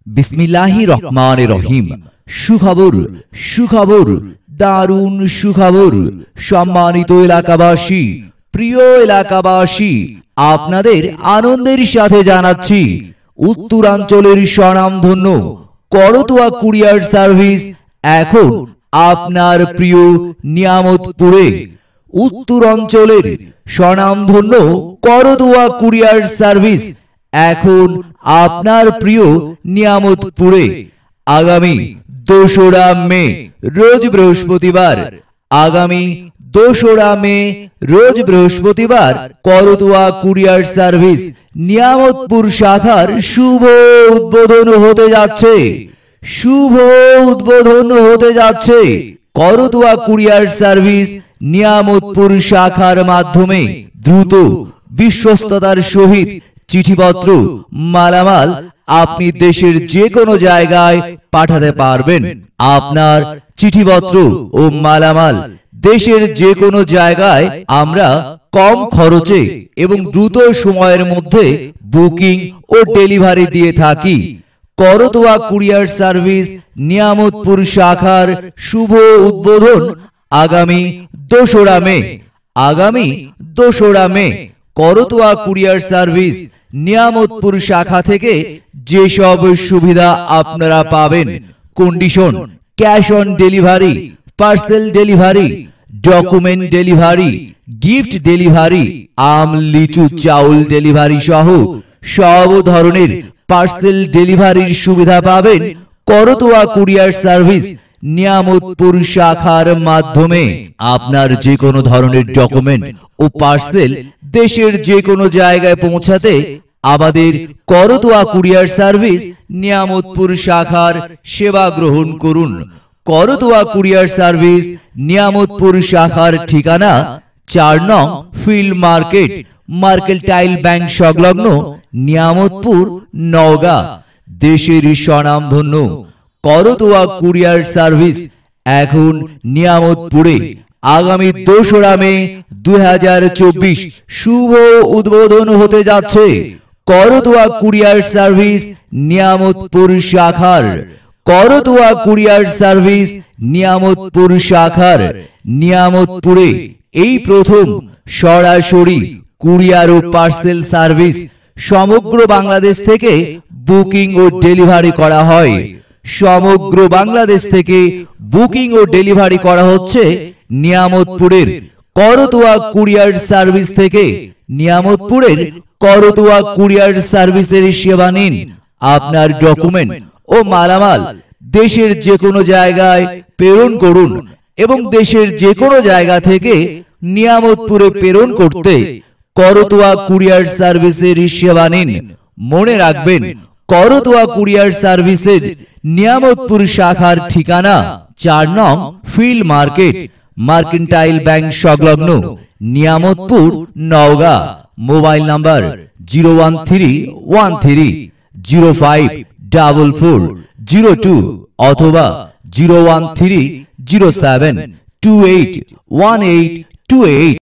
বিসমিল্লাহির রহমানির রহিম। সুখবর সুখবর দারুণ সুখবর। সম্মানিত এলাকাবাসী, প্রিয় এলাকাবাসী, আপনাদের আনন্দের সাথে জানাচ্ছি উত্তরাঞ্চলের স্বনামধন্য করতোয়া কুরিয়ার সার্ভিস এখন আপনার প্রিয় নিয়ামতপুরে। উত্তরাঞ্চলের স্বনামধন্য করতোয়া কুরিয়ার সার্ভিস এখন আপনার প্রিয় নিয়ামতপুরে। আগামী 2রা মে রোজ বৃহস্পতিবার, আগামী 2রা মে রোজ বৃহস্পতিবার করতোয়া কুরিয়ার সার্ভিস নিয়ামতপুর শাখার শুভ উদ্বোধন হতে যাচ্ছে। শুভ উদ্বোধন হতে যাচ্ছে। করতোয়া কুরিয়ার সার্ভিস নিয়ামতপুর শাখার মাধ্যমে দ্রুত বিশ্বস্ততার সহিত চিঠিপত্র, মালামাল আপনি দেশের যে কোনো জায়গায় পাঠাতে পারবেন। আপনার চিঠিপত্র ও মালামাল দেশের যে কোনো জায়গায় আমরা কম খরচে এবং দ্রুত সময়ের মধ্যে বুকিং ও ডেলিভারি দিয়ে থাকি। করতোয়া কুরিয়ার সার্ভিস নিয়ামতপুর শাখার শুভ উদ্বোধন আগামী 2রা মে। আগামী 2রা মে করতোয়া কুরিয়ার সার্ভিস নিয়ামতপুর শাখা থেকে যেসব সুবিধা আপনারা পাবেন: condition, cash on delivery, parcel delivery, document delivery, gift delivery, আম, লিচু, চাউল ডেলিভারি সহ সব ধরনের পার্সেল ডেলিভারির সুবিধা পাবেন করতোয়া কুরিয়ার সার্ভিস নিয়ামতপুর শাখার মাধ্যমে। আপনার যে কোনো ধরনের ডকুমেন্ট ও পার্সেল দেশের যে কোনো জায়গায় পৌঁছাতে আমাদের করতোয়া কুরিয়ার সার্ভিস নিয়ামতপুর শাখার সেবা গ্রহণ করুন। করতোয়া কুরিয়ার সার্ভিস নিয়ামতপুর শাখার ঠিকানা 4 নং ফিল্ড মার্কেট, মার্কেন্টাইল ব্যাংক সংলগ্ন, নিয়ামতপুর, নওগাঁ। দেশের স্বনামধন্য করতোয়া কুরিয়ার সার্ভিস এখন নিয়ামতপুরে আগামী 2রা মে 2024 শুভ উদ্বোধন হতে যাচ্ছে। করতোয়া কুরিয়ার সার্ভিস নিয়ামতপুর শাখার। করতোয়া কুরিয়ার সার্ভিস নিয়ামতপুর শাখার নিয়ামতপুরে এই প্রথম সরাসরি কুরিয়ার ও পার্সেল সার্ভিস সমগ্র বাংলাদেশ থেকে বুকিং ও ডেলিভারি করা হয়। সমগ্র বাংলাদেশ থেকে বুকিং ও ডেলিভারি করা হচ্ছে নিয়ামতপুরের করতোয়া কুরিয়ার সার্ভিস থেকে। নিয়ামতপুরের করতোয়া কুরিয়ার সার্ভিসের সেবা নিন। আপনার ডকুমেন্ট ও মালামাল দেশের যে কোনো জায়গায় প্রেরণ করুন এবং দেশের যে কোনো জায়গা থেকে নিয়ামতপুরে প্রেরণ করতে করতোয়া কুরিয়ার সার্ভিসের সেবা নিন। মনে রাখবেন, করতোয়া কুরিয়ার সার্ভিসের নিয়ামতপুর শাখার ঠিকানা 4 নং ফিল্ড মার্কেট, মার্কেন্টাইল ব্যাংক সংলগ্ন, নিয়ামতপুর, নওগাঁ। মোবাইল নাম্বার 01313054402 অথবা 01307281828।